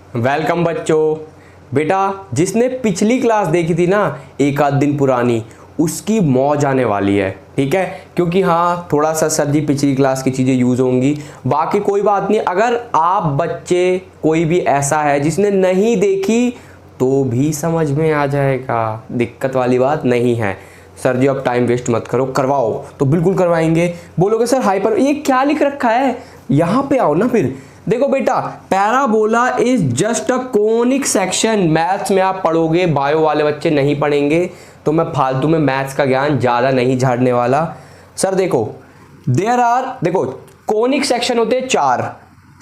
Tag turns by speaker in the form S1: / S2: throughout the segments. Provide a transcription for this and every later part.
S1: Welcome बच्चों। बेटा जिसने पिछली क्लास देखी थी ना, एक आध दिन पुरानी, उसकी मौज आने वाली है। ठीक है, क्योंकि हाँ थोड़ा सा सर जी पिछली क्लास की चीज़ें यूज़ होंगी, बाकी कोई बात नहीं। अगर आप बच्चे कोई भी ऐसा है जिसने नहीं देखी तो भी समझ में आ जाएगा, दिक्कत वाली बात नहीं है। सर जी अब टाइम वेस्ट मत करो, करवाओ तो बिल्कुल करवाएंगे। बोलोगे सर हाइपर ये क्या लिख रखा है, यहाँ पे आओ ना फिर। देखो बेटा, parabola is just a conic section. Maths में आप पढ़ोगे, बायो वाले बच्चे नहीं पढ़ेंगे, तो मैं फालतू में मैथ्स का ज्ञान ज़्यादा नहीं झाड़ने वाला। सर देखो देखो कोनिक सेक्शन होते हैं 4,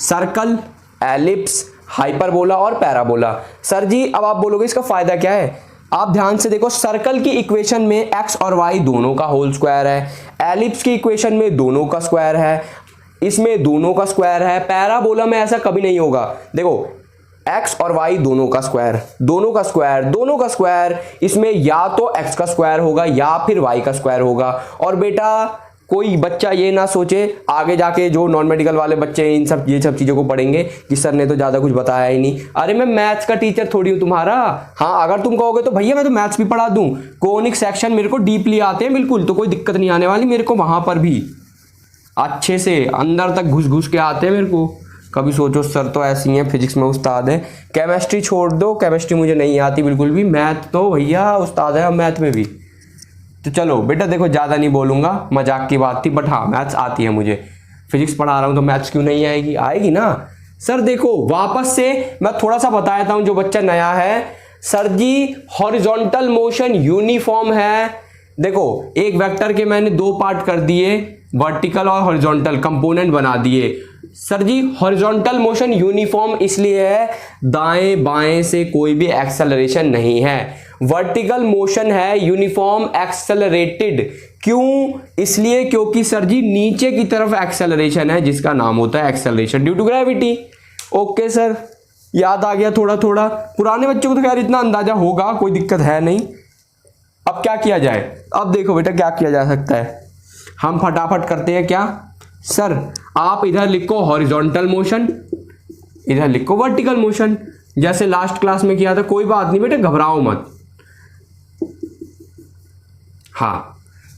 S1: सर्कल, एलिप्स, हाइपरबोला और पैराबोला। सर जी अब आप बोलोगे इसका फायदा क्या है, आप ध्यान से देखो। सर्कल की इक्वेशन में एक्स और वाई दोनों का होल स्क्वायर है, एलिप्स की इक्वेशन में दोनों का स्क्वायर है, इसमें दोनों का स्क्वायर है। पैराबोला में ऐसा कभी नहीं होगा। देखो x और y दोनों का स्क्वायर, दोनों का स्क्वायर, दोनों का स्क्वायर, इसमें या तो x का स्क्वायर होगा या फिर y का स्क्वायर होगा। और बेटा कोई बच्चा ये ना सोचे आगे जाके, जो नॉन मेडिकल वाले बच्चे ये सब चीज़ों को पढ़ेंगे कि सर ने तो ज़्यादा कुछ बताया ही नहीं। अरे मैं मैथ्स का टीचर थोड़ी हूँ तुम्हारा। हाँ अगर तुम कहोगे तो भैया मैं तो मैथ्स भी पढ़ा दूँ, कोनिक सेक्शन मेरे को डीपली आते हैं बिल्कुल, तो कोई दिक्कत नहीं आने वाली मेरे को, वहाँ पर भी अच्छे से अंदर तक घुस घुस के आते हैं मेरे को। कभी सोचो सर तो ऐसी हैं, फिजिक्स में उस्ताद है, केमिस्ट्री छोड़ दो, केमिस्ट्री मुझे नहीं आती बिल्कुल भी, मैथ तो भैया उस्ताद है मैथ में भी। तो चलो बेटा देखो ज़्यादा नहीं बोलूँगा, मजाक की बात थी, बट हाँ मैथ्स आती है मुझे, फिजिक्स पढ़ा रहा हूँ तो मैथ्स क्यों नहीं आएगी, आएगी ना। सर देखो वापस से मैं थोड़ा सा बता देता हूँ जो बच्चा नया है। सर जी हॉरिजॉन्टल मोशन यूनिफॉर्म है। देखो एक वेक्टर के मैंने 2 पार्ट कर दिए, वर्टिकल और हॉरिजॉन्टल कंपोनेंट बना दिए। सर जी हॉरिजॉन्टल मोशन यूनिफॉर्म इसलिए है, दाएं बाएं से कोई भी एक्सेलरेशन नहीं है। वर्टिकल मोशन है यूनिफॉर्म एक्सेलरेटेड, क्यों? इसलिए क्योंकि सर जी नीचे की तरफ एक्सेलरेशन है जिसका नाम होता है acceleration due to gravity. Okay sir, याद आ गया थोड़ा थोड़ा। पुराने बच्चों को तो खैर इतना अंदाजा होगा, कोई दिक्कत है नहीं। अब क्या किया जाए, अब देखो बेटा क्या किया जा सकता है, हम फटाफट करते हैं। क्या सर आप इधर लिखो हॉरिजॉन्टल मोशन, इधर लिखो वर्टिकल मोशन, जैसे लास्ट क्लास में किया था। कोई बात नहीं बेटा घबराओ मत। हाँ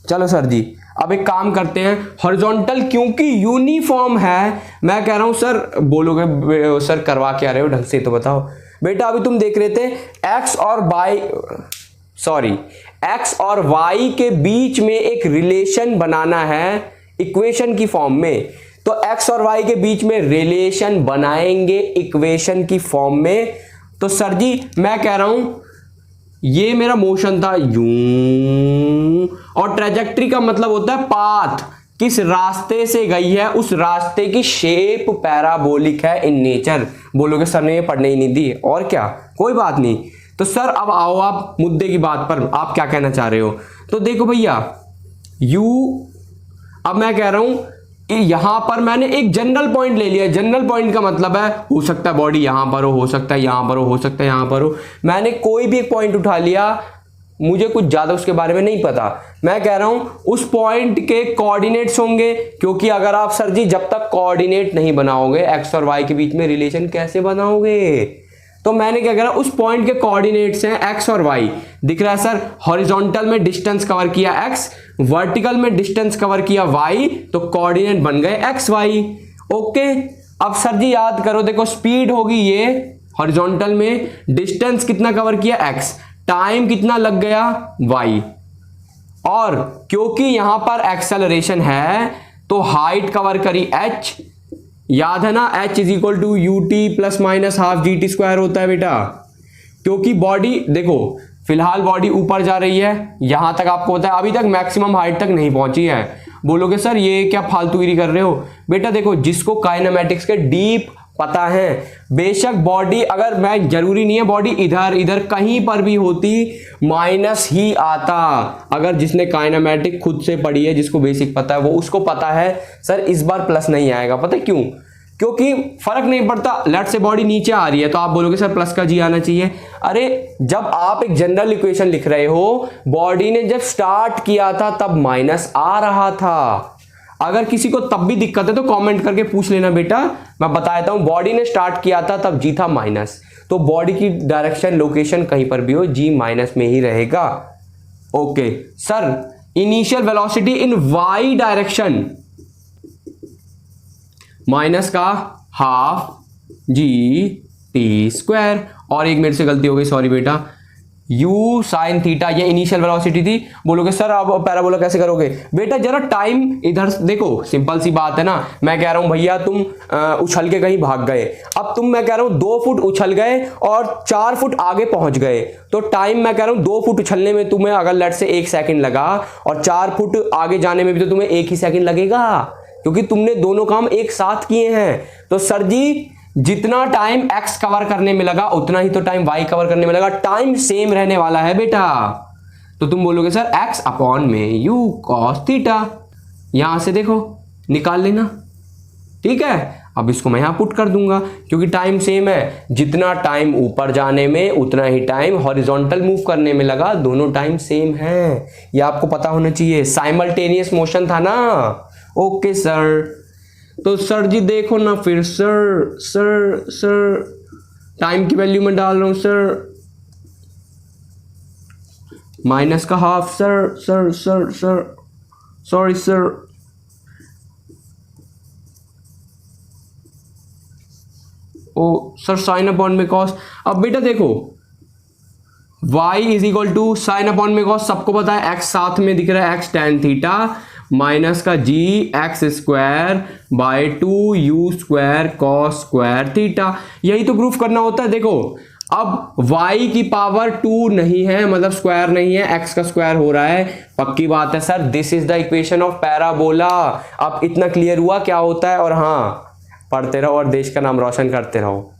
S1: चलो सर जी अब एक काम करते हैं, हॉरिजॉन्टल क्योंकि यूनिफॉर्म है, मैं कह रहा हूं सर, बोलोगे सर करवा क्या रहे हो ढंग से तो बताओ। बेटा अभी तुम देख रहे थे एक्स और वाई के बीच में एक रिलेशन बनाना है इक्वेशन की फॉर्म में, तो एक्स और वाई के बीच में रिलेशन बनाएंगे इक्वेशन की फॉर्म में। तो सर जी मैं कह रहा हूं ये मेरा मोशन था यूं, और ट्रेजेक्ट्री का मतलब होता है पाथ, किस रास्ते से गई है उस रास्ते की शेप पैराबोलिक है इन नेचर। बोलोगे सर ने ये पढ़ने ही नहीं दी, और क्या, कोई बात नहीं। तो सर अब आओ आप मुद्दे की बात पर, आप क्या कहना चाह रहे हो। तो देखो भैया अब मैं कह रहा हूं यहां पर मैंने एक जनरल पॉइंट ले लिया। जनरल पॉइंट का मतलब है हो सकता है बॉडी यहां पर हो सकता है यहां पर हो सकता है यहां पर हो। मैंने कोई भी एक पॉइंट उठा लिया, मुझे कुछ ज्यादा उसके बारे में नहीं पता। मैं कह रहा हूं उस पॉइंट के कोऑर्डिनेट्स होंगे, क्योंकि अगर आप सर जी जब तक कोऑर्डिनेट नहीं बनाओगे एक्स और वाई के बीच में रिलेशन कैसे बनाओगे। तो मैंने क्या करा, उस पॉइंट के कोऑर्डिनेट्स हैं एक्स और वाई। दिख रहा है सर, हॉरिजॉन्टल में डिस्टेंस कवर किया एक्स, वर्टिकल में डिस्टेंस कवर किया वाई, तो कोऑर्डिनेट बन गए एक्स वाई। ओके अब सर जी याद करो, देखो स्पीड होगी ये हॉरिजॉन्टल में, डिस्टेंस कितना कवर किया एक्स, टाइम कितना लग गया वाई, और क्योंकि यहां पर एक्सेलरेशन है तो हाइट कवर करी एच। याद है ना h is equal to u t plus minus half g t square होता है बेटा। क्योंकि बॉडी देखो फिलहाल बॉडी ऊपर जा रही है, यहां तक आपको होता है, अभी तक मैक्सिमम हाइट तक नहीं पहुंची है। बोलोगे सर ये क्या फालतूगिरी कर रहे हो। बेटा देखो जिसको काइनेमैटिक्स के डीप पता है, बेशक बॉडी अगर मैं जरूरी नहीं है बॉडी इधर इधर कहीं पर भी होती माइनस ही आता। अगर जिसने काइनेमैटिक खुद से पढ़ी है, जिसको बेसिक पता है, वो उसको पता है सर इस बार प्लस नहीं आएगा। पता है क्यों? क्योंकि फर्क नहीं पड़ता, लेट से बॉडी नीचे आ रही है तो आप बोलोगे सर प्लस का जी आना चाहिए। अरे जब आप एक जनरल इक्वेशन लिख रहे हो, बॉडी ने जब स्टार्ट किया था तब माइनस आ रहा था, अगर किसी को तब भी दिक्कत है तो कमेंट करके पूछ लेना बेटा, मैं बता देता हूं। बॉडी ने स्टार्ट किया था तब जी था माइनस, तो बॉडी की डायरेक्शन लोकेशन कहीं पर भी हो जी माइनस में ही रहेगा। Okay sir, initial velocity in y direction minus का हाफ जी टी स्क्वायर, और एक मेरे से गलती हो गई, सॉरी बेटा, u साइन थीटा, ये इनिशियल वेलोसिटी थी। बोलोगे सर आप पैराबोला कैसे करोगे? बेटा जरा टाइम इधर देखो, सिंपल सी बात है ना। मैं कह रहा हूं भैया तुम उछल के कहीं भाग गए, अब तुम मैं कह रहा हूं 2 फुट उछल गए और 4 फुट आगे पहुंच गए, तो टाइम मैं कह रहा हूं 2 फुट उछलने में तुम्हें अगर लेट से 1 सेकंड लगा और 4 फुट आगे जाने में भी तो तुम्हें 1 ही सेकंड लगेगा, क्योंकि तुमने दोनों काम एक साथ किए हैं। तो सर जी जितना टाइम x कवर करने में लगा उतना ही तो टाइम y कवर करने में लगा, टाइम सेम रहने वाला है बेटा। तो तुम बोलोगे सर x अपॉन में u cos थीटा, यहां से देखो निकाल लेना, ठीक है। अब इसको मैं यहां पुट कर दूंगा क्योंकि टाइम सेम है, जितना टाइम ऊपर जाने में उतना ही टाइम हॉरिजॉन्टल मूव करने में लगा, दोनों टाइम सेम है, ये आपको पता होना चाहिए। साइमल्टेनियस मोशन था ना। ओके सर, तो सर जी देखो ना फिर, सर टाइम की वैल्यू में डाल रहा हूं सर, माइनस का half sir sorry sir, oh sir sine upon में कॉस। अब बेटा देखो y is equal to sine upon में कॉस, सबको पता है x साथ में दिख रहा है, x tan थीटा माइनस का g x square by 2u square cos square theta, यही तो प्रूफ करना होता है। देखो अब y की पावर 2 नहीं है, मतलब स्क्वायर नहीं है, x का स्क्वायर हो रहा है, पक्की बात है sir, this is the equation of parabola. अब इतना क्लियर हुआ क्या होता है, और हाँ पढ़ते रहो और देश का नाम रोशन करते रहो।